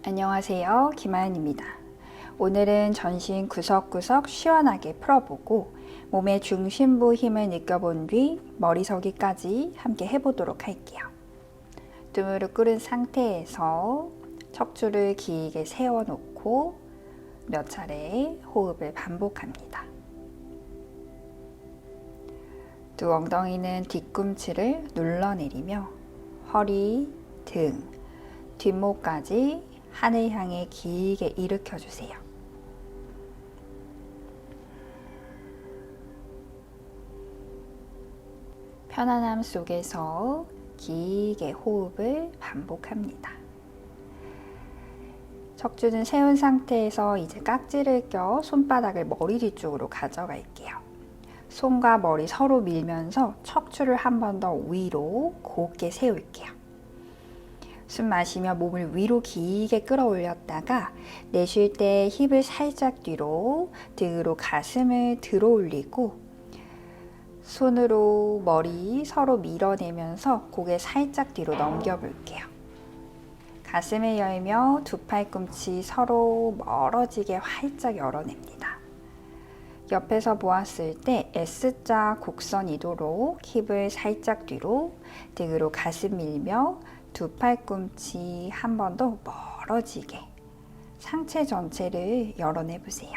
안녕하세요, 김아연입니다. 오늘은 전신 구석구석 시원하게 풀어보고 몸의 중심부 힘을 느껴본 뒤 머리서기까지 함께 해보도록 할게요. 두 무릎 꿇은 상태에서 척추를 길게 세워놓고 몇 차례 호흡을 반복합니다. 두 엉덩이는 뒤꿈치를 눌러내리며 허리, 등, 뒷목까지 하늘 향해 길게 일으켜주세요. 편안함 속에서 길게 호흡을 반복합니다. 척추는 세운 상태에서 이제 깍지를 껴 손바닥을 머리 뒤쪽으로 가져갈게요. 손과 머리 서로 밀면서 척추를 한 번 더 위로 곧게 세울게요. 숨 마시며 몸을 위로 길게 끌어올렸다가 내쉴 때 힙을 살짝 뒤로, 등으로 가슴을 들어 올리고 손으로 머리 서로 밀어내면서 고개 살짝 뒤로 넘겨볼게요. 가슴을 열며 두 팔꿈치 서로 멀어지게 활짝 열어냅니다. 옆에서 보았을 때 S자 곡선 이도록 힙을 살짝 뒤로, 등으로 가슴 밀며 두 팔꿈치 한 번 더 멀어지게 상체 전체를 열어내보세요.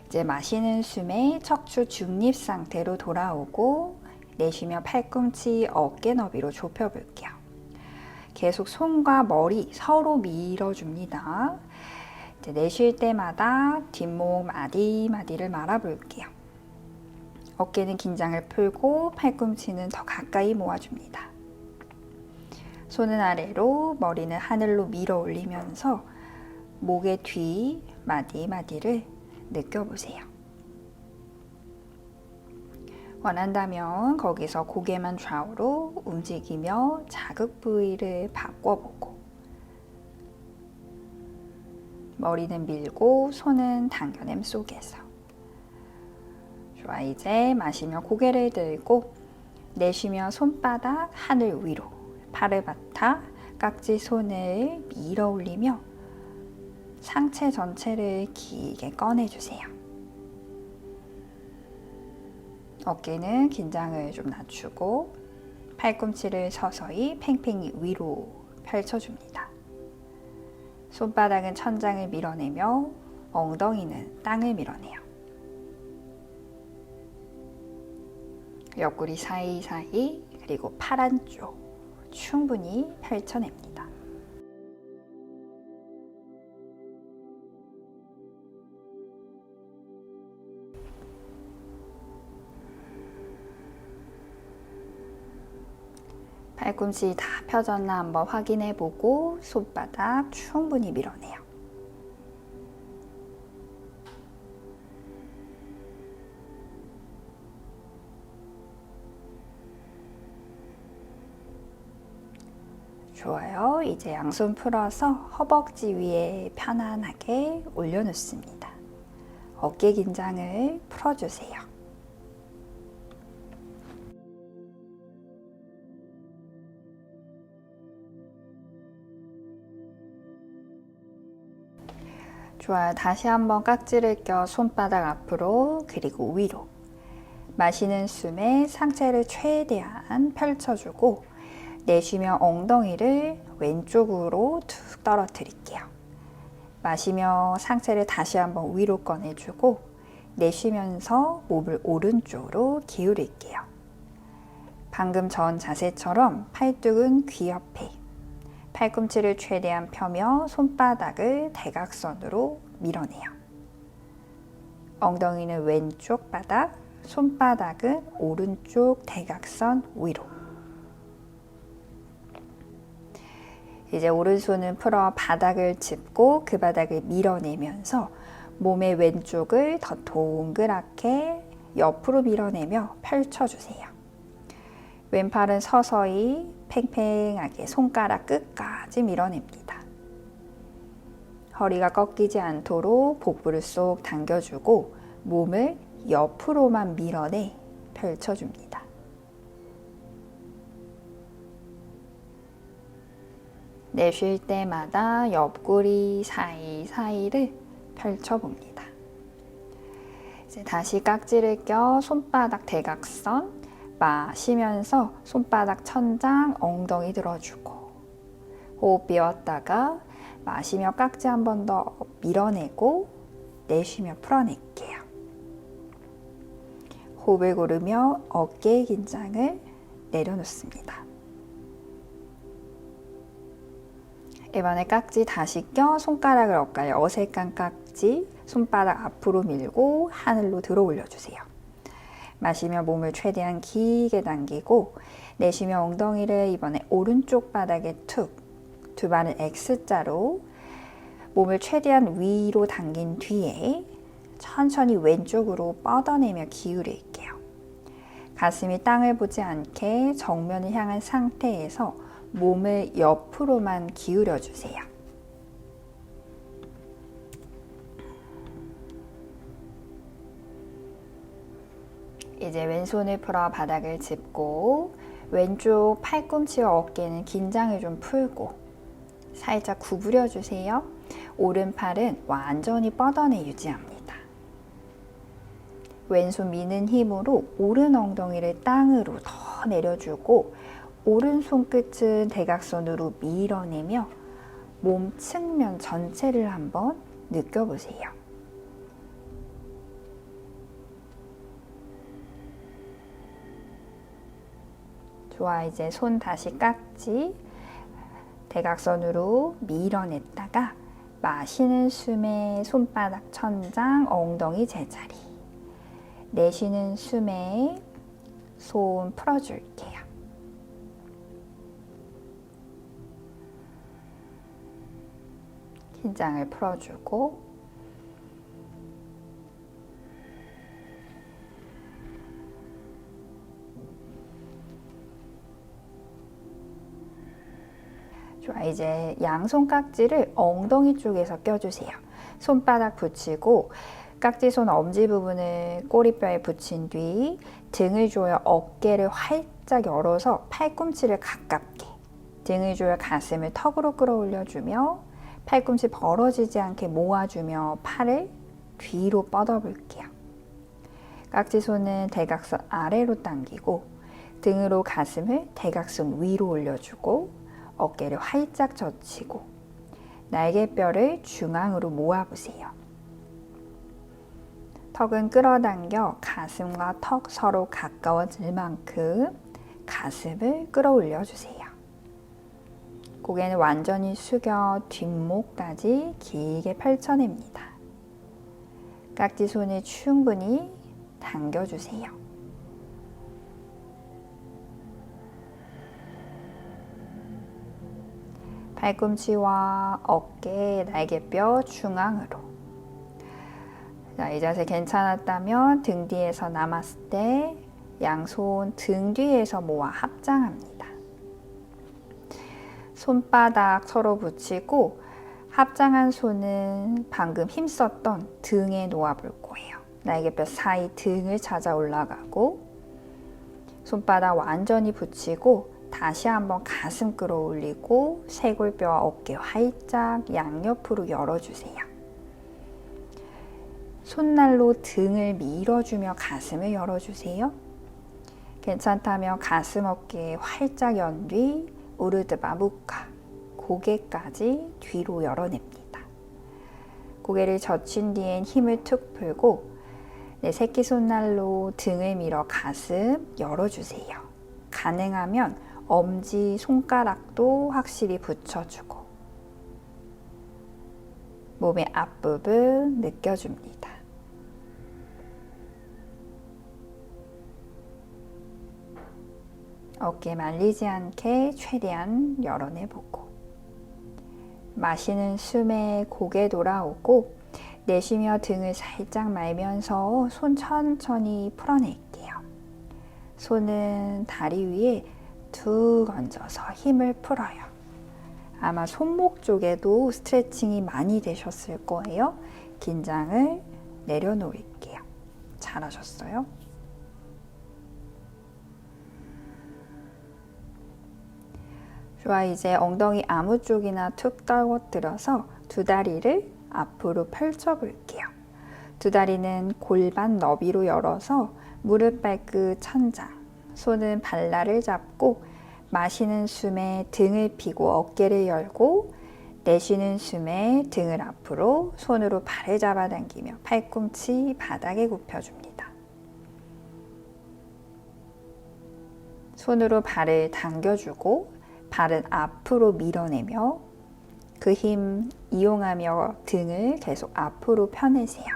이제 마시는 숨에 척추 중립 상태로 돌아오고 내쉬며 팔꿈치 어깨 너비로 좁혀볼게요. 계속 손과 머리 서로 밀어줍니다. 이제 내쉴 때마다 뒷목 마디마디를 말아볼게요. 어깨는 긴장을 풀고 팔꿈치는 더 가까이 모아줍니다. 손은 아래로, 머리는 하늘로 밀어 올리면서 목의 뒤 마디마디를 느껴보세요. 원한다면 거기서 고개만 좌우로 움직이며 자극 부위를 바꿔보고 머리는 밀고 손은 당겨냄 속에서. 좋아, 이제 마시며 고개를 들고 내쉬며 손바닥 하늘 위로, 파르바타, 깍지 손을 밀어 올리며 상체 전체를 길게 꺼내주세요. 어깨는 긴장을 좀 낮추고 팔꿈치를 서서히 팽팽히 위로 펼쳐줍니다. 손바닥은 천장을 밀어내며 엉덩이는 땅을 밀어내요. 옆구리 사이사이 그리고 팔 안쪽 충분히 펼쳐냅니다. 팔꿈치 다 펴졌나 한번 확인해보고 손바닥 충분히 밀어내요. 좋아요. 이제 양손 풀어서 허벅지 위에 편안하게 올려놓습니다. 어깨 긴장을 풀어주세요. 좋아요. 다시 한번 깍지를 껴 손바닥 앞으로 그리고 위로. 마시는 숨에 상체를 최대한 펼쳐주고 내쉬며 엉덩이를 왼쪽으로 툭 떨어뜨릴게요. 마시며 상체를 다시 한번 위로 꺼내주고 내쉬면서 몸을 오른쪽으로 기울일게요. 방금 전 자세처럼 팔뚝은 귀 옆에, 팔꿈치를 최대한 펴며 손바닥을 대각선으로 밀어내요. 엉덩이는 왼쪽 바닥, 손바닥은 오른쪽 대각선 위로. 이제 오른손은 풀어 바닥을 짚고 그 바닥을 밀어내면서 몸의 왼쪽을 더 동그랗게 옆으로 밀어내며 펼쳐주세요. 왼팔은 서서히 팽팽하게 손가락 끝까지 밀어냅니다. 허리가 꺾이지 않도록 복부를 쏙 당겨주고 몸을 옆으로만 밀어내 펼쳐줍니다. 내쉴 때마다 옆구리 사이사이를 펼쳐봅니다. 이제 다시 깍지를 껴 손바닥 대각선 마시면서 손바닥 천장 엉덩이 들어주고 호흡 비웠다가 마시며 깍지 한 번 더 밀어내고 내쉬며 풀어낼게요. 호흡을 고르며 어깨의 긴장을 내려놓습니다. 이번에 깍지 다시 껴 손가락을 엇갈려 어색한 깍지 손바닥 앞으로 밀고 하늘로 들어 올려주세요. 마시며 몸을 최대한 길게 당기고 내쉬며 엉덩이를 이번에 오른쪽 바닥에 툭 두 발은 X자로 몸을 최대한 위로 당긴 뒤에 천천히 왼쪽으로 뻗어내며 기울일게요. 가슴이 땅을 보지 않게 정면을 향한 상태에서 몸을 옆으로만 기울여 주세요. 이제 왼손을 풀어 바닥을 짚고 왼쪽 팔꿈치와 어깨는 긴장을 좀 풀고 살짝 구부려 주세요. 오른팔은 완전히 뻗어내 유지합니다. 왼손 미는 힘으로 오른 엉덩이를 땅으로 더 내려주고 오른손 끝은 대각선으로 밀어내며 몸 측면 전체를 한번 느껴보세요. 좋아, 이제 손 다시 깍지 대각선으로 밀어냈다가 마시는 숨에 손바닥 천장 엉덩이 제자리 내쉬는 숨에 손 풀어줄게요. 긴장을 풀어주고 좋아, 이제 양손 깍지를 엉덩이 쪽에서 껴주세요. 손바닥 붙이고 깍지손 엄지 부분을 꼬리뼈에 붙인 뒤 등을 조여 어깨를 활짝 열어서 팔꿈치를 가깝게 등을 조여 가슴을 턱으로 끌어올려주며 팔꿈치 벌어지지 않게 모아주며 팔을 뒤로 뻗어볼게요. 깍지손은 대각선 아래로 당기고 등으로 가슴을 대각선 위로 올려주고 어깨를 활짝 젖히고 날개뼈를 중앙으로 모아보세요. 턱은 끌어당겨 가슴과 턱 서로 가까워질 만큼 가슴을 끌어올려주세요. 고개는 완전히 숙여 뒷목까지 길게 펼쳐냅니다. 깍지손을 충분히 당겨주세요. 팔꿈치와 어깨, 날개뼈 중앙으로. 자, 이 자세 괜찮았다면 등 뒤에서 남았을 때 양손 등 뒤에서 모아 합장합니다. 손바닥 서로 붙이고 합장한 손은 방금 힘썼던 등에 놓아볼 거예요. 날개뼈 사이 등을 찾아 올라가고 손바닥 완전히 붙이고 다시 한번 가슴 끌어올리고 쇄골뼈와 어깨 활짝 양옆으로 열어주세요. 손날로 등을 밀어주며 가슴을 열어주세요. 괜찮다면 가슴 어깨 활짝 연 뒤 우르드바무카 고개까지 뒤로 열어냅니다. 고개를 젖힌 뒤엔 힘을 툭 풀고 새끼손날로 등을 밀어 가슴 열어주세요. 가능하면 엄지 손가락도 확실히 붙여주고 몸의 앞부분 느껴줍니다. 어깨 말리지 않게 최대한 열어내보고 마시는 숨에 고개 돌아오고 내쉬며 등을 살짝 말면서 손 천천히 풀어낼게요. 손은 다리 위에 툭 얹어서 힘을 풀어요. 아마 손목 쪽에도 스트레칭이 많이 되셨을 거예요. 긴장을 내려놓을게요. 잘하셨어요. 좋아, 이제 엉덩이 아무 쪽이나 툭 떨어뜨려서 두 다리를 앞으로 펼쳐 볼게요. 두 다리는 골반 너비로 열어서 무릎 발끝 천장, 손은 발날을 잡고 마시는 숨에 등을 펴고 어깨를 열고 내쉬는 숨에 등을 앞으로 손으로 발을 잡아당기며 팔꿈치 바닥에 굽혀줍니다. 손으로 발을 당겨주고 발은 앞으로 밀어내며 그 힘 이용하며 등을 계속 앞으로 펴내세요.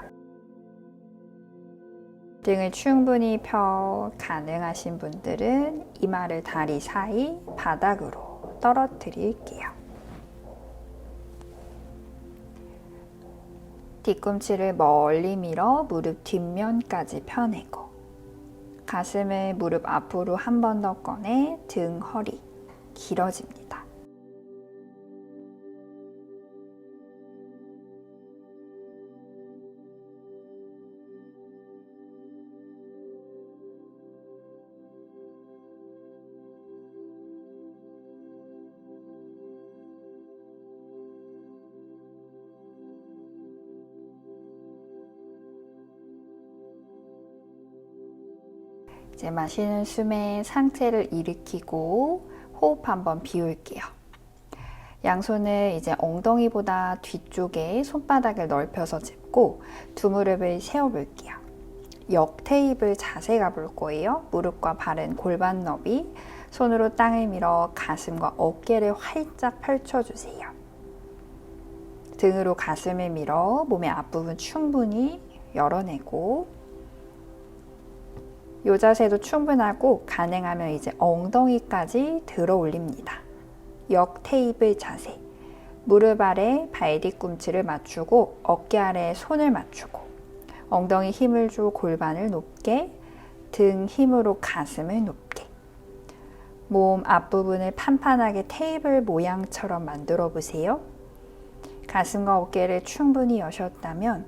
등을 충분히 펴 가능하신 분들은 이마를 다리 사이 바닥으로 떨어뜨릴게요. 뒤꿈치를 멀리 밀어 무릎 뒷면까지 펴내고 가슴을 무릎 앞으로 한 번 더 꺼내 등, 허리 길어집니다. 이제 마시는 숨에 상체를 일으키고 호흡 한번 비울게요. 양손을 이제 엉덩이보다 뒤쪽에 손바닥을 넓혀서 짚고 두 무릎을 세워볼게요. 역테이블 자세 가볼 거예요. 무릎과 발은 골반 너비, 손으로 땅을 밀어 가슴과 어깨를 활짝 펼쳐주세요. 등으로 가슴을 밀어 몸의 앞부분 충분히 열어내고 이 자세도 충분하고 가능하면 이제 엉덩이까지 들어 올립니다. 역 테이블 자세. 무릎 아래 발 뒤꿈치를 맞추고 어깨 아래에 손을 맞추고 엉덩이 힘을 줘 골반을 높게, 등 힘으로 가슴을 높게. 몸 앞부분을 판판하게 테이블 모양처럼 만들어 보세요. 가슴과 어깨를 충분히 여셨다면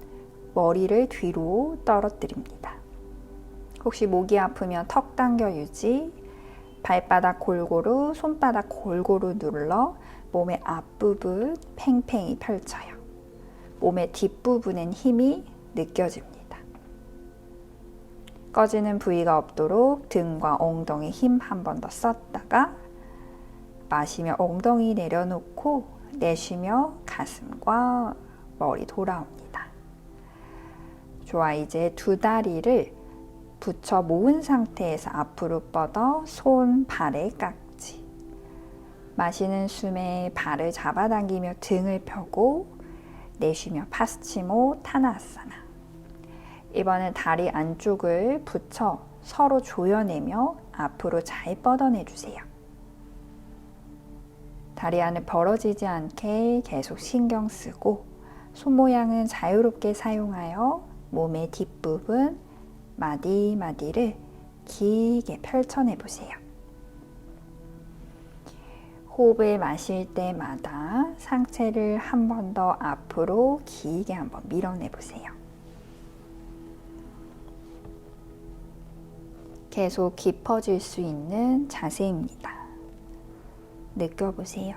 머리를 뒤로 떨어뜨립니다. 혹시 목이 아프면 턱 당겨 유지, 발바닥 골고루, 손바닥 골고루 눌러 몸의 앞부분 팽팽히 펼쳐요. 몸의 뒷부분엔 힘이 느껴집니다. 꺼지는 부위가 없도록 등과 엉덩이 힘 한 번 더 썼다가 마시며 엉덩이 내려놓고 내쉬며 가슴과 머리 돌아옵니다. 좋아, 이제 두 다리를 붙여 모은 상태에서 앞으로 뻗어 손, 발의 깍지. 마시는 숨에 발을 잡아당기며 등을 펴고 내쉬며 파스치모 타나아사나. 이번엔 다리 안쪽을 붙여 서로 조여내며 앞으로 잘 뻗어내주세요. 다리 안을 벌어지지 않게 계속 신경 쓰고 손 모양은 자유롭게 사용하여 몸의 뒷부분 마디마디를 길게 펼쳐내 보세요. 호흡을 마실 때마다 상체를 한 번 더 앞으로 길게 한번 밀어내 보세요. 계속 깊어질 수 있는 자세입니다. 느껴보세요.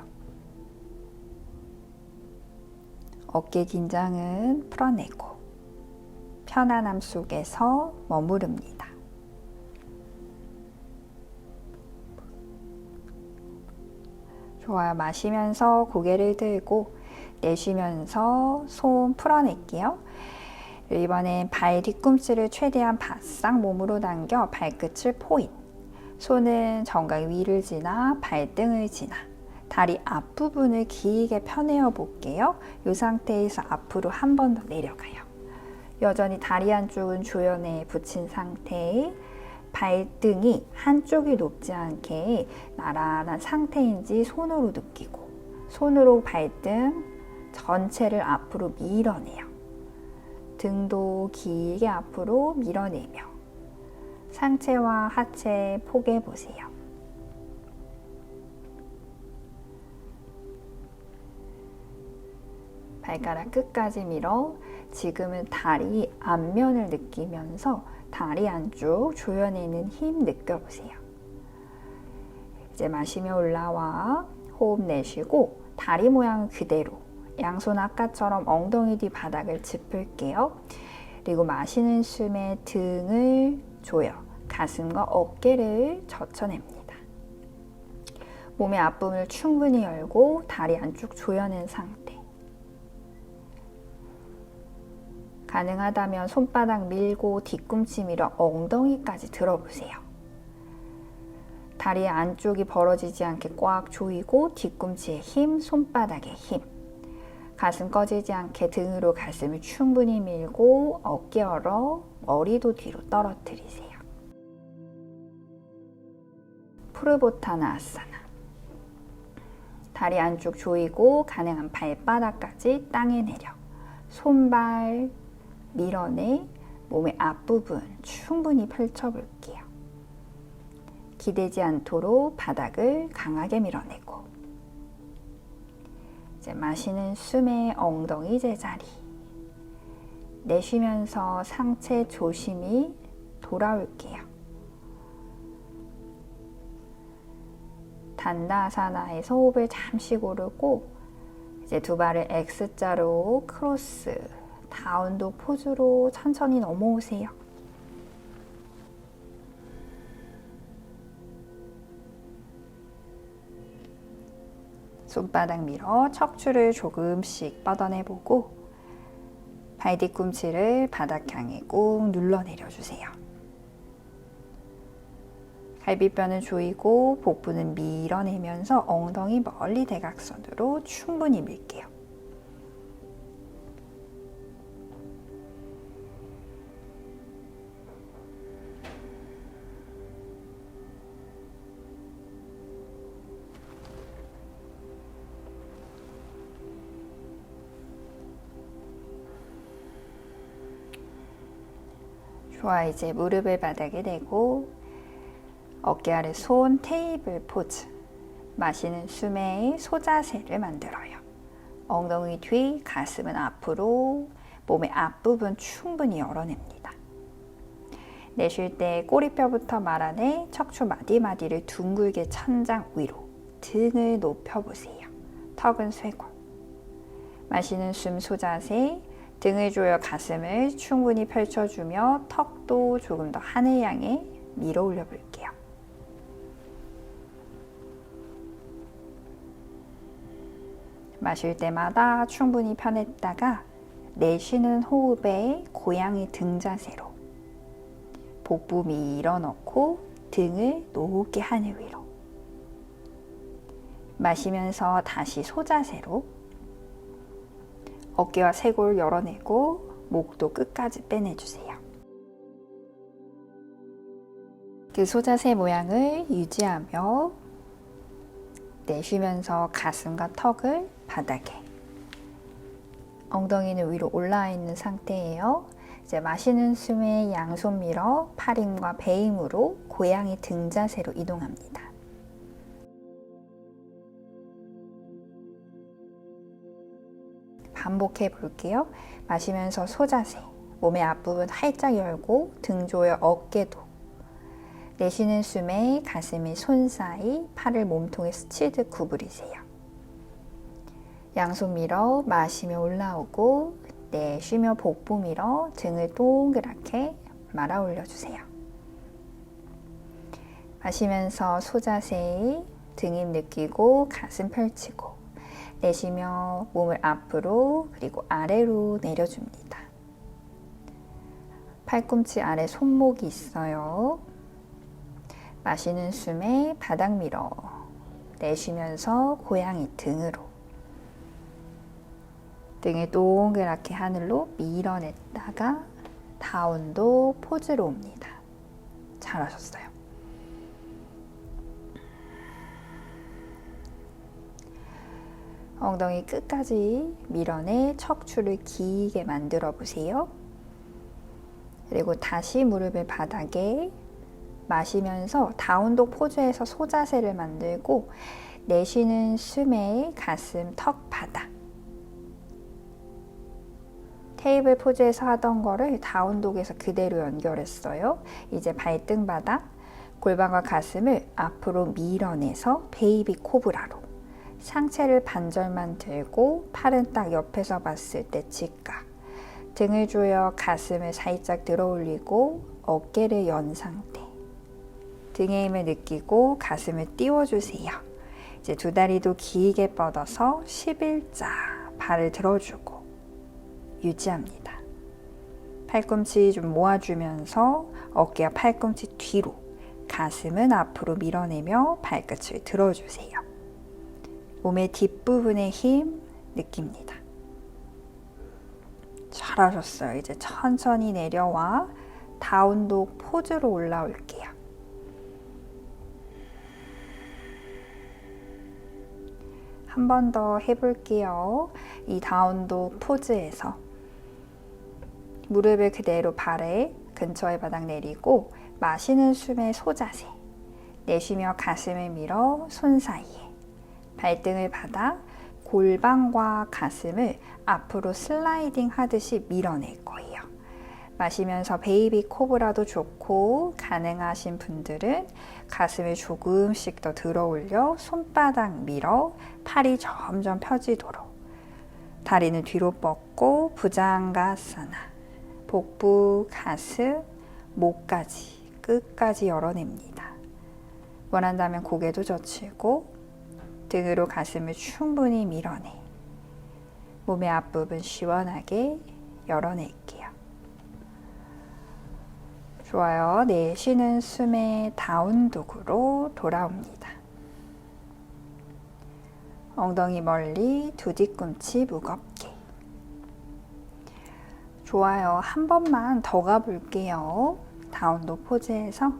어깨 긴장은 풀어내고 편안함 속에서 머무릅니다. 좋아요. 마시면서 고개를 들고 내쉬면서 손 풀어낼게요. 이번엔 발 뒤꿈치를 최대한 바싹 몸으로 당겨 발끝을 포인. 손은 정강 위를 지나 발등을 지나 다리 앞부분을 길게 펴내어 볼게요. 이 상태에서 앞으로 한 번 더 내려가요. 여전히 다리 한쪽은 조연에 붙인 상태에 발등이 한쪽이 높지 않게 나란한 상태인지 손으로 느끼고 손으로 발등 전체를 앞으로 밀어내요. 등도 길게 앞으로 밀어내며 상체와 하체 포개 보세요. 발가락 끝까지 밀어 지금은 다리 앞면을 느끼면서 다리 안쪽 조여내는 힘 느껴보세요. 이제 마시며 올라와 호흡 내쉬고 다리 모양은 그대로 양손 아까처럼 엉덩이 뒤 바닥을 짚을게요. 그리고 마시는 숨에 등을 조여 가슴과 어깨를 젖혀냅니다. 몸의 앞부분을 충분히 열고 다리 안쪽 조여낸 상태. 가능하다면 손바닥 밀고 뒤꿈치 밀어 엉덩이까지 들어보세요. 다리 안쪽이 벌어지지 않게 꽉 조이고 뒤꿈치에 힘, 손바닥에 힘. 가슴 꺼지지 않게 등으로 가슴을 충분히 밀고 어깨 열어 머리도 뒤로 떨어뜨리세요. 푸르보타나 아사나. 다리 안쪽 조이고 가능한 발바닥까지 땅에 내려 손발 밀어내 몸의 앞부분 충분히 펼쳐볼게요. 기대지 않도록 바닥을 강하게 밀어내고 이제 마시는 숨에 엉덩이 제자리 내쉬면서 상체 조심히 돌아올게요. 단다아사나에서 호흡을 잠시 고르고 이제 두 발을 X자로 크로스 다운독 포즈로 천천히 넘어오세요. 손바닥 밀어 척추를 조금씩 뻗어내보고 발 뒤꿈치를 바닥 향해 꾹 눌러 내려주세요. 갈비뼈는 조이고 복부는 밀어내면서 엉덩이 멀리 대각선으로 충분히 밀게요. 좋아, 이제 무릎을 바닥에 대고 어깨 아래 손 테이블 포즈. 마시는 숨에 소자세를 만들어요. 엉덩이 뒤, 가슴은 앞으로, 몸의 앞부분 충분히 열어냅니다. 내쉴 때 꼬리뼈부터 말아내 척추 마디마디를 둥글게 천장 위로 등을 높여보세요. 턱은 쇄골. 마시는 숨 소자세, 등을 조여 가슴을 충분히 펼쳐주며 턱도 조금 더 하늘 향해 밀어 올려 볼게요. 마실 때마다 충분히 펴냈다가 내쉬는 호흡에 고양이 등 자세로 복부 밀어넣고 등을 높게 하늘 위로 마시면서 다시 소자세로 어깨와 쇄골 열어내고 목도 끝까지 빼내주세요. 그 소자세 모양을 유지하며 내쉬면서 가슴과 턱을 바닥에 엉덩이는 위로 올라와 있는 상태예요. 이제 마시는 숨에 양손 밀어 팔힘과 배힘으로 고양이 등 자세로 이동합니다. 반복해 볼게요. 마시면서 소자세, 몸의 앞부분 활짝 열고 등 조여 어깨도. 내쉬는 숨에 가슴이 손 사이, 팔을 몸통에 스치듯 구부리세요. 양손 밀어 마시며 올라오고 내쉬며 복부 밀어 등을 동그랗게 말아 올려주세요. 마시면서 소자세, 등 힘 느끼고 가슴 펼치고 내쉬며 몸을 앞으로 그리고 아래로 내려줍니다. 팔꿈치 아래 손목이 있어요. 마시는 숨에 바닥 밀어 내쉬면서 고양이 등으로 등을 동그랗게 하늘로 밀어냈다가 다운도 포즈로 옵니다. 잘하셨어요. 엉덩이 끝까지 밀어내 척추를 길게 만들어 보세요. 그리고 다시 무릎을 바닥에 마시면서 다운독 포즈에서 소자세를 만들고 내쉬는 숨에 가슴, 턱, 바닥 테이블 포즈에서 하던 거를 다운독에서 그대로 연결했어요. 이제 발등 바닥, 골반과 가슴을 앞으로 밀어내서 베이비 코브라로 상체를 반절만 들고 팔은 딱 옆에서 봤을 때 직각. 등을 조여 가슴을 살짝 들어 올리고 어깨를 연 상태. 등의 힘을 느끼고 가슴을 띄워주세요. 이제 두 다리도 길게 뻗어서 11자 발을 들어주고 유지합니다. 팔꿈치 좀 모아주면서 어깨와 팔꿈치 뒤로, 가슴은 앞으로 밀어내며 발끝을 들어주세요. 몸의 뒷부분의 힘 느낍니다. 잘하셨어요. 이제 천천히 내려와 다운독 포즈로 올라올게요. 한 번 더 해볼게요. 이 다운독 포즈에서 무릎을 그대로 발에 근처의 바닥 내리고 마시는 숨에 소자세. 내쉬며 가슴을 밀어 손 사이에. 발등을 받아 골반과 가슴을 앞으로 슬라이딩 하듯이 밀어낼 거예요. 마시면서 베이비 코브라도 좋고, 가능하신 분들은 가슴을 조금씩 더 들어 올려 손바닥 밀어 팔이 점점 펴지도록. 다리는 뒤로 뻗고 부장가사나. 복부, 가슴, 목까지 끝까지 열어냅니다. 원한다면 고개도 젖히고 등으로 가슴을 충분히 밀어내. 몸의 앞부분 시원하게 열어낼게요. 좋아요. 내쉬는 숨에 다운독으로 돌아옵니다. 엉덩이 멀리, 두 뒤꿈치 무겁게. 좋아요. 한 번만 더 가볼게요. 다운독 포즈에서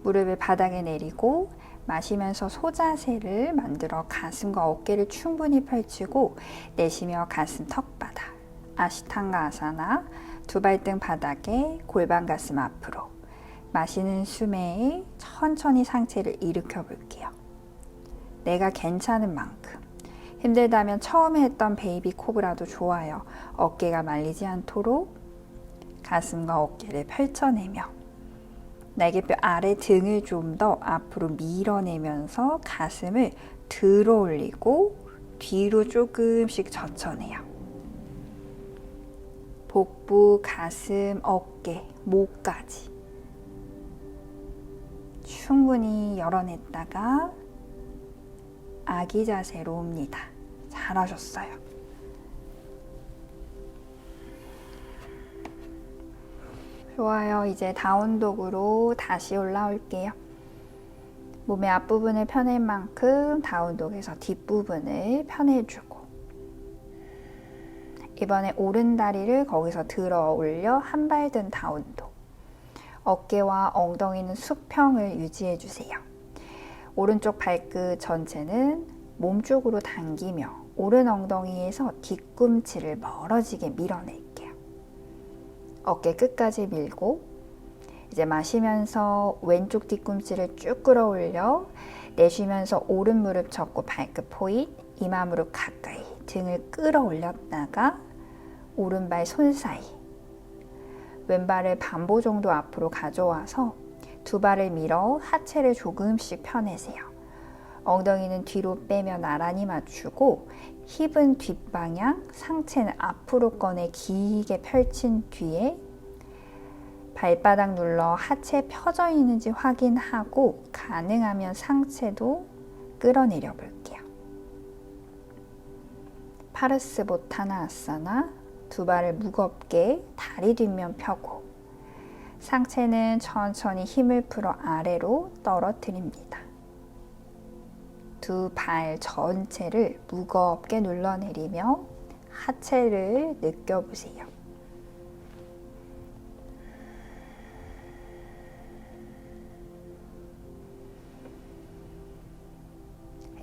무릎을 바닥에 내리고 마시면서 소자세를 만들어 가슴과 어깨를 충분히 펼치고 내쉬며 가슴 턱바닥, 아시탄가 아사나, 두 발등 바닥에 골반 가슴 앞으로. 마시는 숨에 천천히 상체를 일으켜 볼게요. 내가 괜찮은 만큼. 힘들다면 처음에 했던 베이비 코브라도 좋아요. 어깨가 말리지 않도록 가슴과 어깨를 펼쳐내며 날개뼈 아래 등을 좀 더 앞으로 밀어내면서 가슴을 들어 올리고 뒤로 조금씩 젖혀내요. 복부, 가슴, 어깨, 목까지 충분히 열어냈다가 아기 자세로 옵니다. 잘하셨어요. 좋아요. 이제 다운독으로 다시 올라올게요. 몸의 앞부분을 펴낼 만큼 다운독에서 뒷부분을 펴내주고 이번에 오른 다리를 거기서 들어 올려 한 발 든 다운독. 어깨와 엉덩이는 수평을 유지해주세요. 오른쪽 발끝 전체는 몸쪽으로 당기며 오른 엉덩이에서 뒤꿈치를 멀어지게 밀어낼게요. 어깨 끝까지 밀고 이제 마시면서 왼쪽 뒤꿈치를 쭉 끌어올려 내쉬면서 오른 무릎 접고 발끝 포인, 이마 무릎 가까이 등을 끌어올렸다가 오른발 손 사이, 왼발을 반보 정도 앞으로 가져와서 두 발을 밀어 하체를 조금씩 펴내세요. 엉덩이는 뒤로 빼며 나란히 맞추고 힙은 뒷방향, 상체는 앞으로 꺼내 길게 펼친 뒤에 발바닥 눌러 하체 펴져 있는지 확인하고 가능하면 상체도 끌어내려 볼게요. 파르스보타나 아사나, 두 발을 무겁게 다리 뒷면 펴고 상체는 천천히 힘을 풀어 아래로 떨어뜨립니다. 두 발 전체를 무겁게 눌러내리며 하체를 느껴보세요.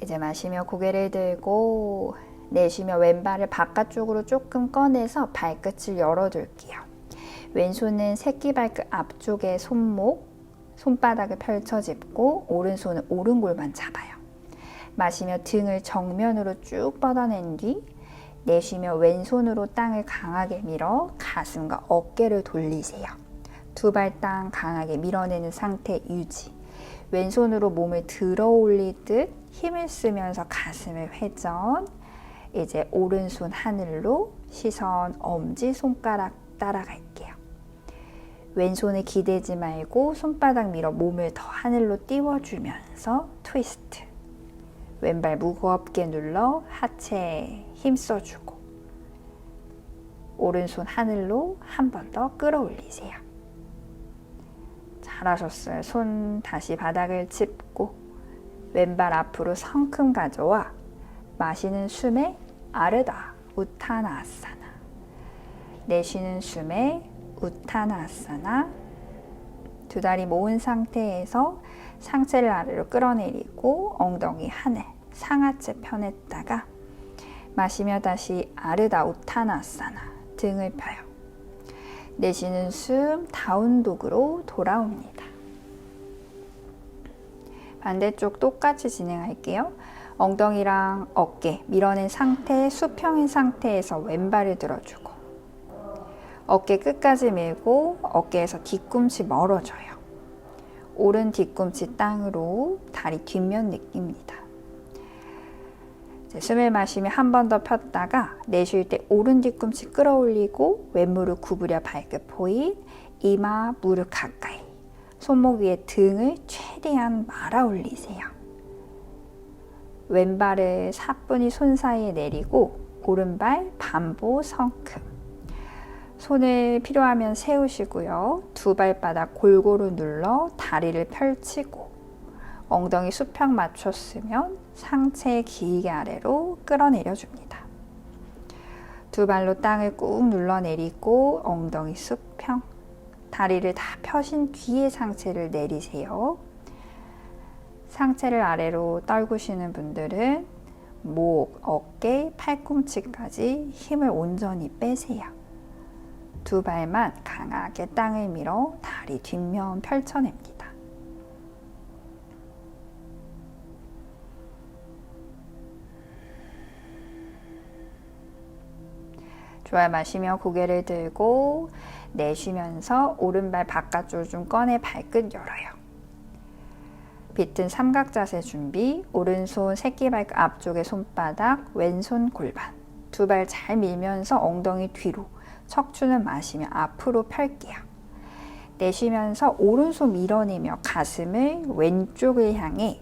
이제 마시며 고개를 들고 내쉬며 왼발을 바깥쪽으로 조금 꺼내서 발끝을 열어둘게요. 왼손은 새끼발끝 앞쪽에 손바닥을 펼쳐짚고 오른손은 오른골반 잡아요. 마시며 등을 정면으로 쭉 뻗어낸 뒤 내쉬며 왼손으로 땅을 강하게 밀어 가슴과 어깨를 돌리세요. 두 발 땅 강하게 밀어내는 상태 유지. 왼손으로 몸을 들어 올리듯 힘을 쓰면서 가슴을 회전. 이제 오른손 하늘로, 시선 엄지손가락 따라갈게요. 왼손에 기대지 말고 손바닥 밀어 몸을 더 하늘로 띄워주면서 트위스트. 왼발 무겁게 눌러 하체에 힘써주고 오른손 하늘로 한 번 더 끌어올리세요. 잘하셨어요. 손 다시 바닥을 짚고 왼발 앞으로 성큼 가져와 마시는 숨에 아르다 우타나아사나, 내쉬는 숨에 우타나아사나. 두 다리 모은 상태에서 상체를 아래로 끌어내리고 엉덩이 하늘, 상하체 펴냈다가 마시며 다시 아르다 우타나아사나, 등을 펴요. 내쉬는 숨 다운독으로 돌아옵니다. 반대쪽 똑같이 진행할게요. 엉덩이랑 어깨 밀어낸 상태, 수평인 상태에서 왼발을 들어주고 어깨 끝까지 밀고 어깨에서 뒤꿈치 멀어져요. 오른 뒤꿈치 땅으로 다리 뒷면 느낍니다. 숨을 마시며 한 번 더 폈다가 내쉴 때 오른 뒤꿈치 끌어올리고 왼무릎 구부려 발끝 포인, 이마 무릎 가까이, 손목 위에 등을 최대한 말아 올리세요. 왼발을 사뿐히 손 사이에 내리고 오른발 반보 성큼. 손을 필요하면 세우시고요. 두 발바닥 골고루 눌러 다리를 펼치고 엉덩이 수평 맞췄으면 상체 길게 아래로 끌어내려 줍니다. 두 발로 땅을 꾹 눌러 내리고 엉덩이 수평. 다리를 다 펴신 뒤에 상체를 내리세요. 상체를 아래로 떨구시는 분들은 목, 어깨, 팔꿈치까지 힘을 온전히 빼세요. 두 발만 강하게 땅을 밀어 다리 뒷면 펼쳐냅니다. 좋아요. 마시며 고개를 들고 내쉬면서 오른발 바깥쪽을 좀 꺼내 발끝 열어요. 비튼 삼각 자세 준비. 오른손 새끼발끝 앞쪽에 손바닥, 왼손 골반. 두 발 잘 밀면서 엉덩이 뒤로, 척추는 마시며 앞으로 펼게요. 내쉬면서 오른손 밀어내며 가슴을 왼쪽을 향해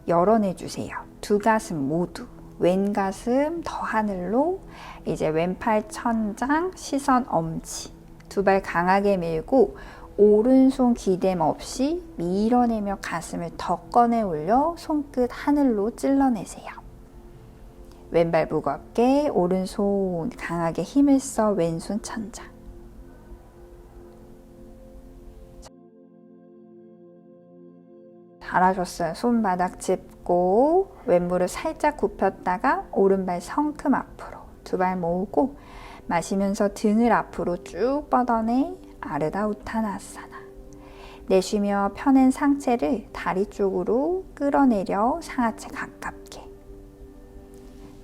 열어내주세요. 두 가슴 모두. 왼 가슴 더 하늘로. 이제 왼팔 천장, 시선 엄지. 두 발 강하게 밀고 오른손 기댐 없이 밀어내며 가슴을 더 꺼내 올려 손끝 하늘로 찔러내세요. 왼발 무겁게, 오른손 강하게 힘을 써 왼손 천장. 잘하셨어요. 손바닥 짚고 왼무릎 살짝 굽혔다가 오른발 성큼 앞으로. 두 발 모으고 마시면서 등을 앞으로 쭉 뻗어내 아르다 우타나아사나. 내쉬며 펴낸 상체를 다리 쪽으로 끌어내려 상하체 가깝게.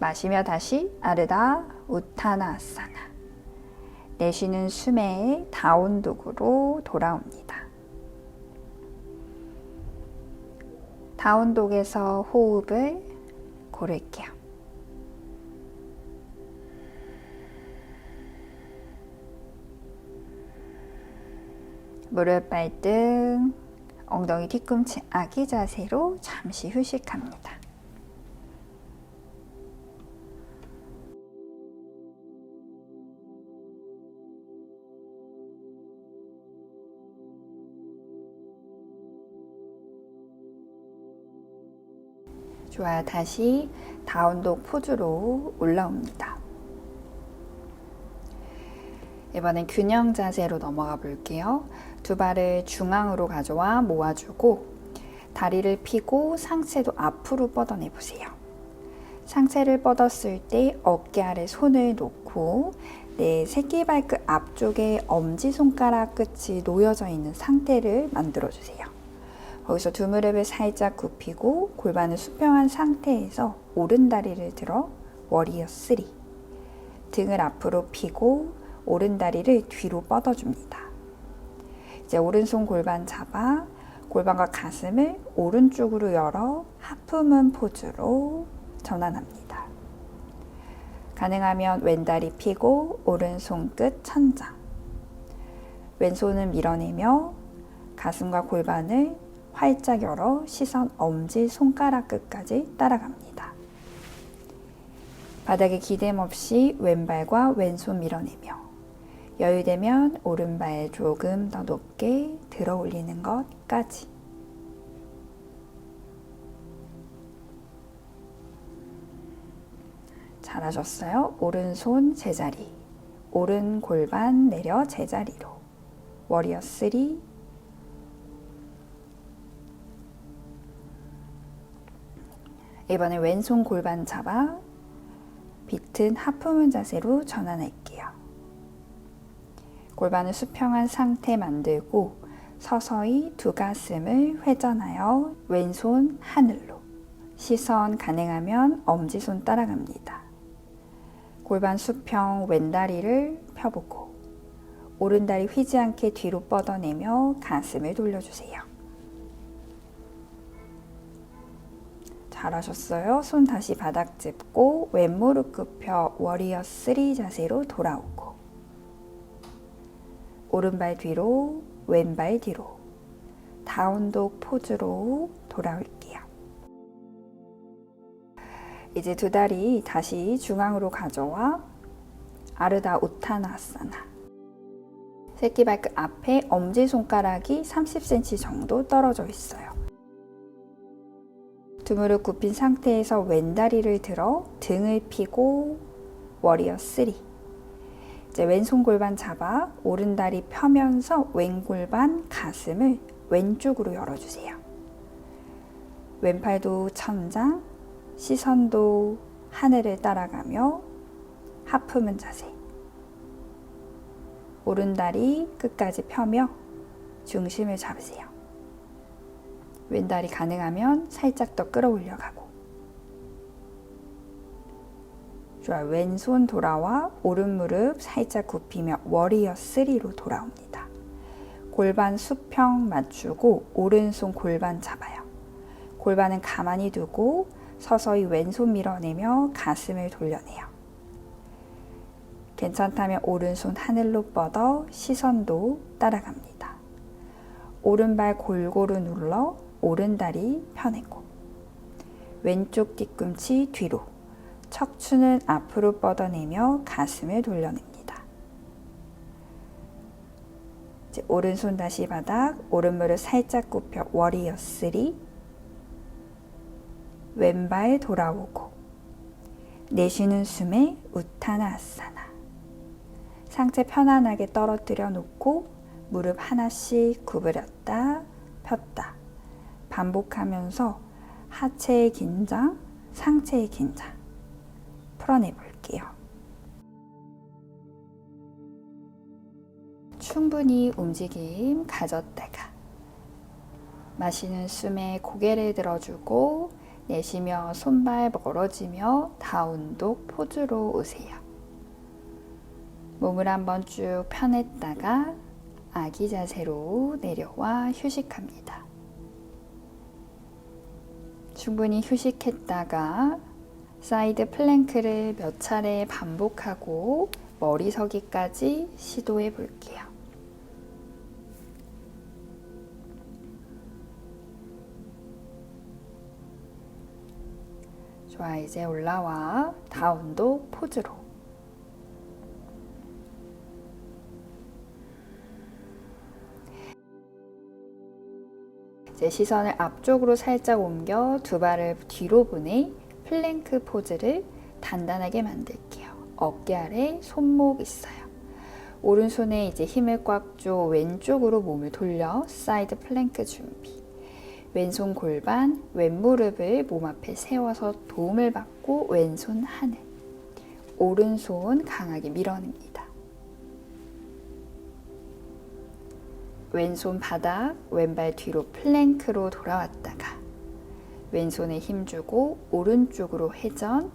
마시며 다시 아르다 우타나아사나. 내쉬는 숨에 다운독으로 돌아옵니다. 다운독에서 호흡을 고를게요. 무릎 발등, 엉덩이 뒤꿈치 아기 자세로 잠시 휴식합니다. 좋아요. 다시 다운독 포즈로 올라옵니다. 이번엔 균형 자세로 넘어가 볼게요. 두 발을 중앙으로 가져와 모아주고 다리를 펴고 상체도 앞으로 뻗어내 보세요. 상체를 뻗었을 때 어깨 아래 손을 놓고 내 새끼발끝 앞쪽에 엄지손가락 끝이 놓여져 있는 상태를 만들어주세요. 거기서 두 무릎을 살짝 굽히고 골반을 수평한 상태에서 오른 다리를 들어 워리어 3. 등을 앞으로 펴고 오른 다리를 뒤로 뻗어줍니다. 이제 오른손 골반 잡아 골반과 가슴을 오른쪽으로 열어 하프문 포즈로 전환합니다. 가능하면 왼다리 펴고 오른손 끝 천장. 왼손은 밀어내며 가슴과 골반을 활짝 열어 시선 엄지 손가락 끝까지 따라갑니다. 바닥에 기댐 없이 왼발과 왼손 밀어내며 여유되면 오른발 조금 더 높게 들어 올리는 것까지. 잘하셨어요. 오른손 제자리, 오른 골반 내려 제자리로. 워리어 3. 이번에 왼손 골반 잡아 비튼 하프문 자세로 전환할게요. 골반을 수평한 상태 만들고 서서히 두 가슴을 회전하여 왼손 하늘로. 시선 가능하면 엄지손 따라갑니다. 골반 수평 왼다리를 펴보고 오른다리 휘지 않게 뒤로 뻗어내며 가슴을 돌려주세요. 잘하셨어요. 손 다시 바닥 짚고 왼무릎 굽혀 워리어 3 자세로 돌아오고 오른발 뒤로 왼발 뒤로 다운독 포즈로 돌아올게요. 이제 두 다리 다시 중앙으로 가져와 아르다 우타나아사나. 새끼발끝 앞에 엄지손가락이 30cm 정도 떨어져 있어요. 두 무릎 굽힌 상태에서 왼다리를 들어 등을 펴고 워리어 3. 이제 왼손 골반 잡아 오른다리 펴면서 왼골반 가슴을 왼쪽으로 열어주세요. 왼팔도 천장, 시선도 하늘을 따라가며 하프문 자세. 오른다리 끝까지 펴며 중심을 잡으세요. 왼다리 가능하면 살짝 더 끌어올려 가고. 좋아요. 왼손 돌아와 오른 무릎 살짝 굽히며 워리어 3로 돌아옵니다. 골반 수평 맞추고 오른손 골반 잡아요. 골반은 가만히 두고 서서히 왼손 밀어내며 가슴을 돌려내요. 괜찮다면 오른손 하늘로 뻗어 시선도 따라갑니다. 오른발 골고루 눌러 오른다리 펴내고 왼쪽 뒤꿈치 뒤로 척추는 앞으로 뻗어내며 가슴을 돌려냅니다. 이제 오른손 다시 바닥, 오른 무릎 살짝 굽혀 워리어 3. 왼발 돌아오고 내쉬는 숨에 우타나아사나. 상체 편안하게 떨어뜨려 놓고 무릎 하나씩 구부렸다 폈다 반복하면서 하체의 긴장, 상체의 긴장 풀어내 볼게요. 충분히 움직임 가졌다가 마시는 숨에 고개를 들어주고 내쉬며 손발 멀어지며 다운독 포즈로 오세요. 몸을 한번 쭉 펴냈다가 아기 자세로 내려와 휴식합니다. 충분히 휴식했다가 사이드 플랭크를 몇 차례 반복하고 머리 서기까지 시도해 볼게요. 좋아, 이제 올라와 다운독 포즈로. 이제 시선을 앞쪽으로 살짝 옮겨 두 발을 뒤로 보내 플랭크 포즈를 단단하게 만들게요. 어깨 아래 손목 있어요. 오른손에 이제 힘을 꽉 줘 왼쪽으로 몸을 돌려 사이드 플랭크 준비. 왼손 골반, 왼무릎을 몸 앞에 세워서 도움을 받고 왼손 하늘. 오른손 강하게 밀어냅니다. 왼손 바닥, 왼발 뒤로 플랭크로 돌아왔다가 왼손에 힘주고 오른쪽으로 회전,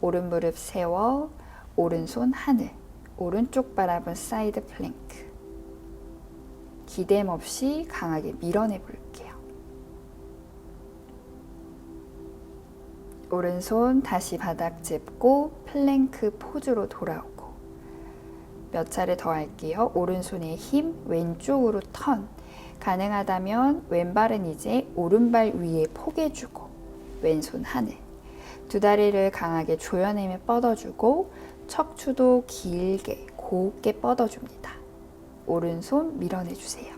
오른 무릎 세워, 오른손 하늘, 오른쪽 바라본 사이드 플랭크. 기댐 없이 강하게 밀어내 볼게요. 오른손 다시 바닥 짚고 플랭크 포즈로 돌아오고 몇 차례 더 할게요. 오른손의 힘 왼쪽으로 턴. 가능하다면 왼발은 이제 오른발 위에 포개주고 왼손 하늘. 두 다리를 강하게 조여내며 뻗어주고 척추도 길게 곱게 뻗어줍니다. 오른손 밀어내주세요.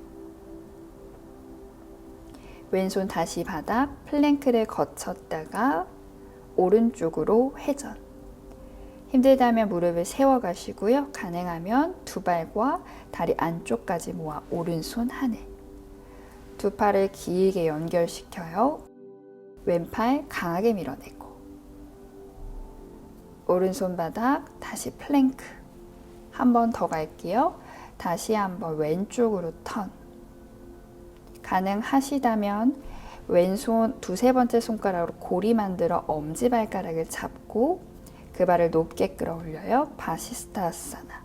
왼손 다시 바닥 플랭크를 거쳤다가 오른쪽으로 회전. 힘들다면 무릎을 세워 가시고요. 가능하면 두 발과 다리 안쪽까지 모아 오른손 하늘. 두 팔을 길게 연결시켜요. 왼팔 강하게 밀어내고 오른손 바닥 다시 플랭크. 한 번 더 갈게요. 다시 한번 왼쪽으로 턴. 가능하시다면 왼손 두세 번째 손가락으로 고리 만들어 엄지발가락을 잡고 그 발을 높게 끌어올려요. 바시스타아사나.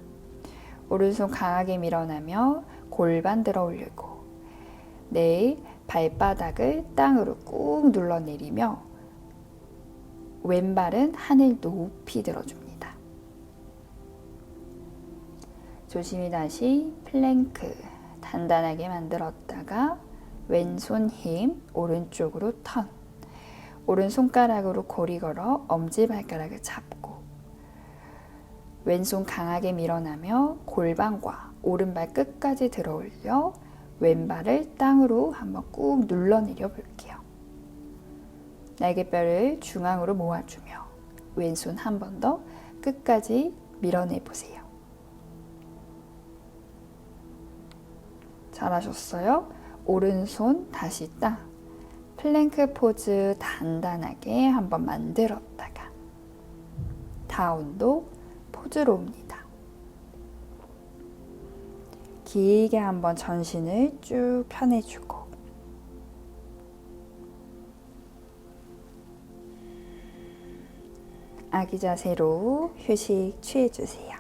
오른손 강하게 밀어내며 골반 들어 올리고 내 발바닥을 땅으로 꾹 눌러내리며 왼발은 하늘 높이 들어줍니다. 조심히 다시 플랭크 단단하게 만들었다가 왼손 힘 오른쪽으로 턴. 오른손가락으로 고리 걸어 엄지발가락을 잡고 왼손 강하게 밀어내며 골반과 오른발 끝까지 들어 올려 왼발을 땅으로 한번 꾹 눌러내려 볼게요. 날개뼈를 중앙으로 모아주며 왼손 한 번 더 끝까지 밀어내 보세요. 잘하셨어요. 오른손 다시 땅. 플랭크 포즈 단단하게 한번 만들었다가 다운도 포즈로 옵니다. 길게 한번 전신을 쭉 펴내주고 아기 자세로 휴식 취해주세요.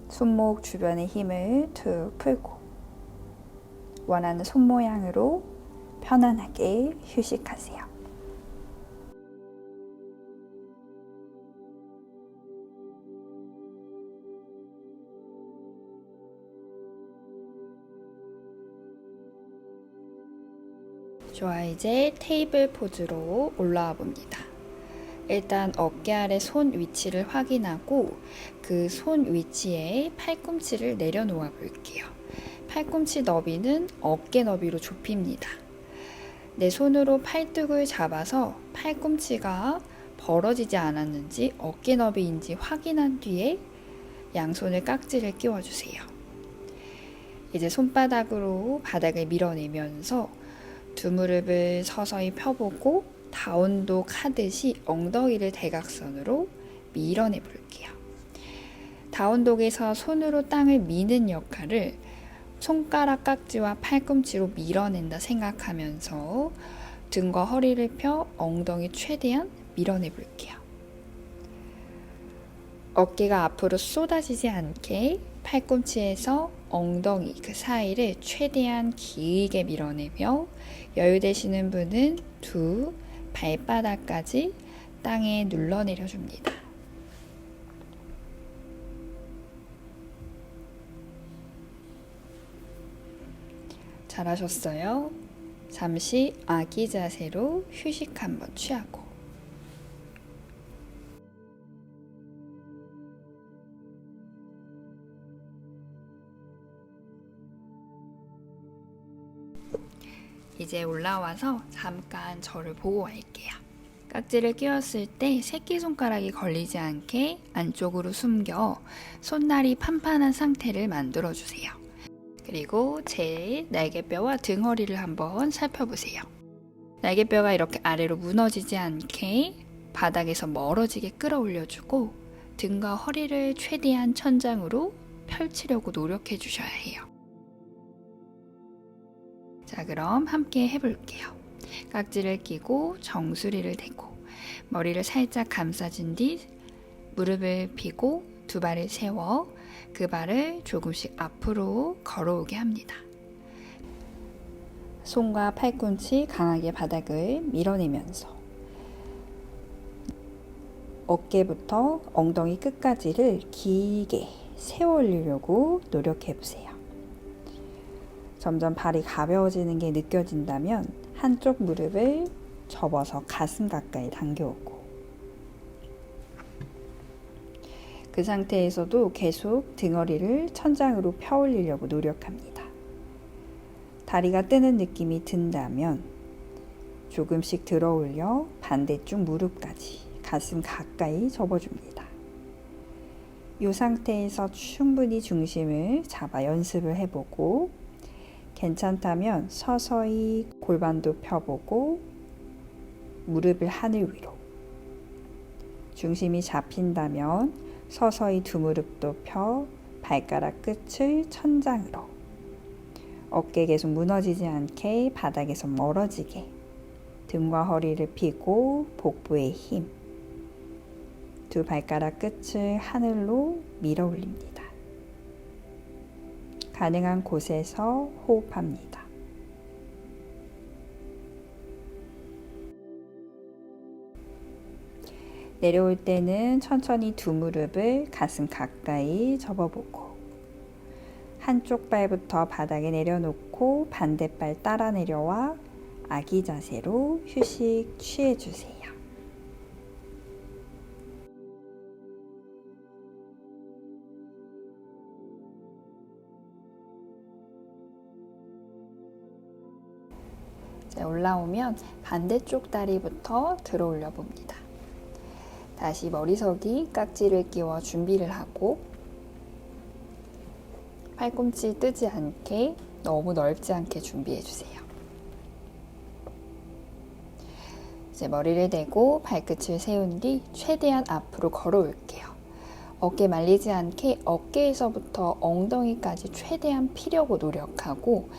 손목 주변의 힘을 툭 풀고 원하는 손 모양으로 편안하게 휴식하세요. 좋아, 이제 테이블 포즈로 올라와 봅니다. 일단 어깨 아래 손 위치를 확인하고 그 손 위치에 팔꿈치를 내려놓아 볼게요. 팔꿈치 너비는 어깨 너비로 좁힙니다. 내 손으로 팔뚝을 잡아서 팔꿈치가 벌어지지 않았는지 어깨 너비인지 확인한 뒤에 양손을 깍지를 끼워주세요. 이제 손바닥으로 바닥을 밀어내면서 두 무릎을 서서히 펴보고 다운독 하듯이 엉덩이를 대각선으로 밀어내 볼게요. 다운독에서 손으로 땅을 미는 역할을 손가락 깍지와 팔꿈치로 밀어낸다 생각하면서 등과 허리를 펴 엉덩이 최대한 밀어내 볼게요. 어깨가 앞으로 쏟아지지 않게 팔꿈치에서 엉덩이 그 사이를 최대한 길게 밀어내며 여유 되시는 분은 두 발바닥까지 땅에 눌러내려 줍니다. 잘하셨어요. 잠시 아기 자세로 휴식 한번 취하고 이제 올라와서 잠깐 저를 보고 갈게요. 깍지를 끼웠을 때 새끼손가락이 걸리지 않게 안쪽으로 숨겨 손날이 판판한 상태를 만들어주세요. 그리고 제 날개뼈와 등허리를 한번 살펴보세요. 날개뼈가 이렇게 아래로 무너지지 않게 바닥에서 멀어지게 끌어올려주고 등과 허리를 최대한 천장으로 펼치려고 노력해 주셔야 해요. 자, 그럼 함께 해볼게요. 깍지를 끼고 정수리를 대고 머리를 살짝 감싸준 뒤 무릎을 펴고 두 발을 세워 그 발을 조금씩 앞으로 걸어오게 합니다. 손과 팔꿈치 강하게 바닥을 밀어내면서 어깨부터 엉덩이 끝까지를 길게 세워 올리려고 노력해 보세요. 점점 발이 가벼워지는 게 느껴진다면 한쪽 무릎을 접어서 가슴 가까이 당겨오고, 그 상태에서도 계속 등허리를 천장으로 펴 올리려고 노력합니다. 다리가 뜨는 느낌이 든다면 조금씩 들어 올려 반대쪽 무릎까지 가슴 가까이 접어줍니다. 이 상태에서 충분히 중심을 잡아 연습을 해보고, 괜찮다면 서서히 골반도 펴보고 무릎을 하늘 위로, 중심이 잡힌다면 서서히 두 무릎도 펴 발가락 끝을 천장으로, 어깨 계속 무너지지 않게 바닥에서 멀어지게 등과 허리를 펴고 복부에 힘, 두 발가락 끝을 하늘로 밀어 올립니다. 가능한 곳에서 호흡합니다. 내려올 때는 천천히 두 무릎을 가슴 가까이 접어보고, 한쪽 발부터 바닥에 내려놓고 반대발 따라 내려와 아기 자세로 휴식 취해주세요. 올라오면 반대쪽 다리부터 들어 올려 봅니다. 다시 머리석이 깍지를 끼워 준비를 하고, 팔꿈치 뜨지 않게 너무 넓지 않게 준비해 주세요. 이제 머리를 대고 발끝을 세운 뒤 최대한 앞으로 걸어 올게요. 어깨 말리지 않게 어깨에서부터 엉덩이까지 최대한 피려고 노력하고,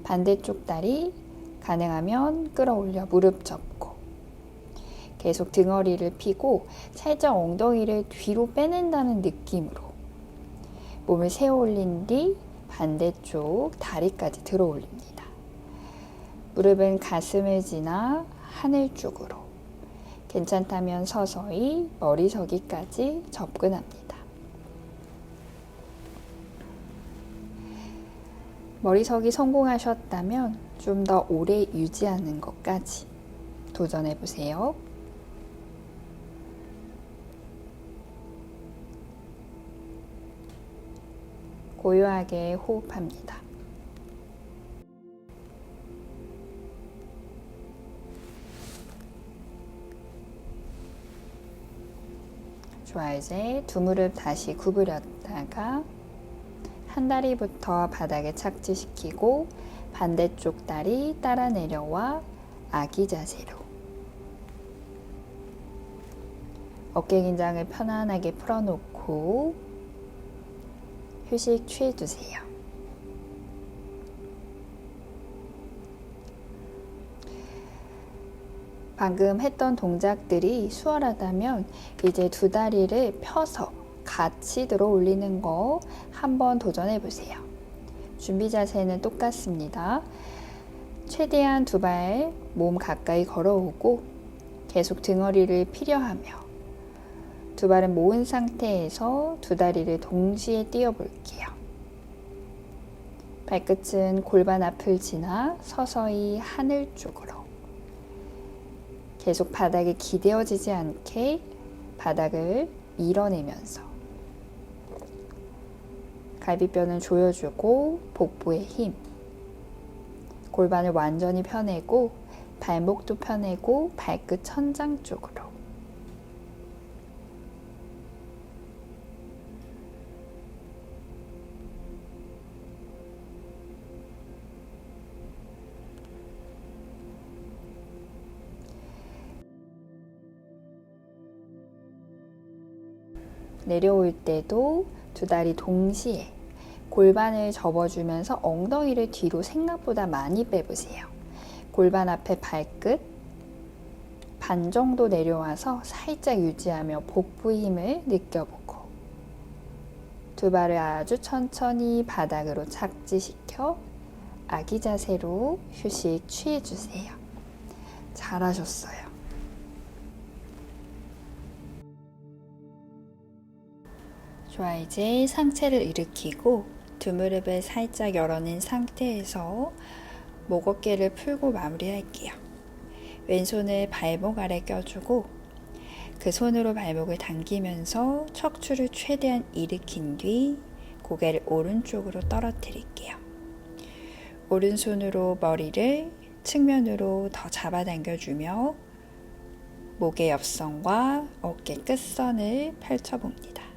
반대쪽 다리 가능하면 끌어올려 무릎 접고, 계속 등허리를 펴고 살짝 엉덩이를 뒤로 빼낸다는 느낌으로 몸을 세워 올린 뒤 반대쪽 다리까지 들어 올립니다. 무릎은 가슴을 지나 하늘 쪽으로, 괜찮다면 서서히 머리서기까지 접근합니다. 머리석이 성공하셨다면 좀 더 오래 유지하는 것까지 도전해 보세요. 고요하게 호흡합니다. 좋아요. 이제 두 무릎 다시 구부렸다가 한 다리부터 바닥에 착지시키고 반대쪽 다리 따라 내려와 아기 자세로, 어깨 긴장을 편안하게 풀어놓고 휴식 취해주세요. 방금 했던 동작들이 수월하다면 이제 두 다리를 펴서 같이 들어 올리는 거 한번 도전해 보세요. 준비 자세는 똑같습니다. 최대한 두 발 몸 가까이 걸어오고 계속 등허리를 피려하며 두 발은 모은 상태에서 두 다리를 동시에 띄워 볼게요. 발끝은 골반 앞을 지나 서서히 하늘 쪽으로, 계속 바닥에 기대어지지 않게 바닥을 밀어내면서 갈비뼈는 조여주고 복부에 힘, 골반을 완전히 펴내고 발목도 펴내고 발끝 천장 쪽으로, 내려올 때도 두 다리 동시에 골반을 접어주면서 엉덩이를 뒤로 생각보다 많이 빼보세요. 골반 앞에 발끝 반 정도 내려와서 살짝 유지하며 복부 힘을 느껴보고, 두 발을 아주 천천히 바닥으로 착지시켜 아기 자세로 휴식 취해주세요. 잘하셨어요. 좋아, 이제 상체를 일으키고 두 무릎을 살짝 열어낸 상태에서 목 어깨를 풀고 마무리할게요. 왼손을 발목 아래 껴주고 그 손으로 발목을 당기면서 척추를 최대한 일으킨 뒤 고개를 오른쪽으로 떨어뜨릴게요. 오른손으로 머리를 측면으로 더 잡아당겨주며 목의 옆선과 어깨 끝선을 펼쳐봅니다.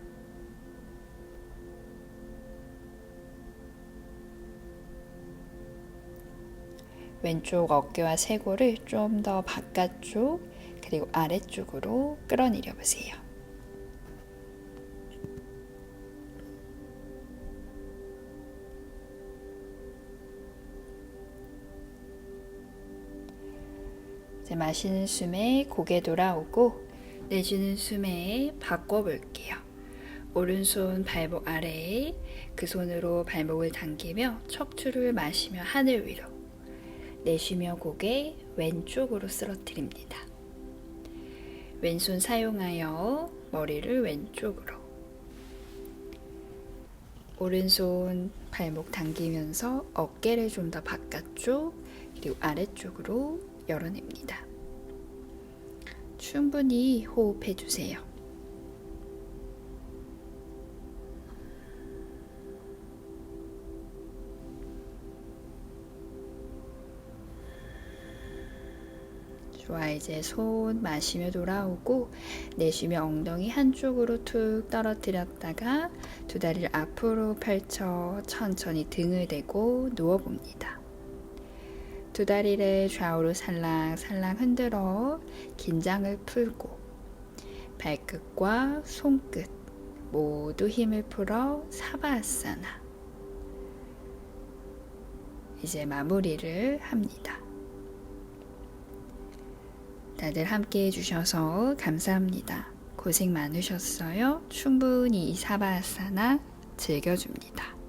왼쪽 어깨와 쇄골을 좀 더 바깥쪽 그리고 아래쪽으로 끌어내려 보세요. 이제 마시는 숨에 고개 돌아오고 내쉬는 숨에 바꿔볼게요. 오른손 발목 아래에 그 손으로 발목을 당기며 척추를 마시며 하늘 위로, 내쉬며 고개 왼쪽으로 쓰러뜨립니다. 왼손 사용하여 머리를 왼쪽으로, 오른손 발목 당기면서 어깨를 좀 더 바깥쪽 그리고 아래쪽으로 열어냅니다. 충분히 호흡해 주세요. 좋아, 이제 손 마시며 돌아오고 내쉬며 엉덩이 한쪽으로 툭 떨어뜨렸다가 두 다리를 앞으로 펼쳐 천천히 등을 대고 누워봅니다. 두 다리를 좌우로 살랑살랑 흔들어 긴장을 풀고 발끝과 손끝 모두 힘을 풀어 사바아사나. 이제 마무리를 합니다. 다들 함께 해주셔서 감사합니다. 고생 많으셨어요. 충분히 이 사바아사나 즐겨줍니다.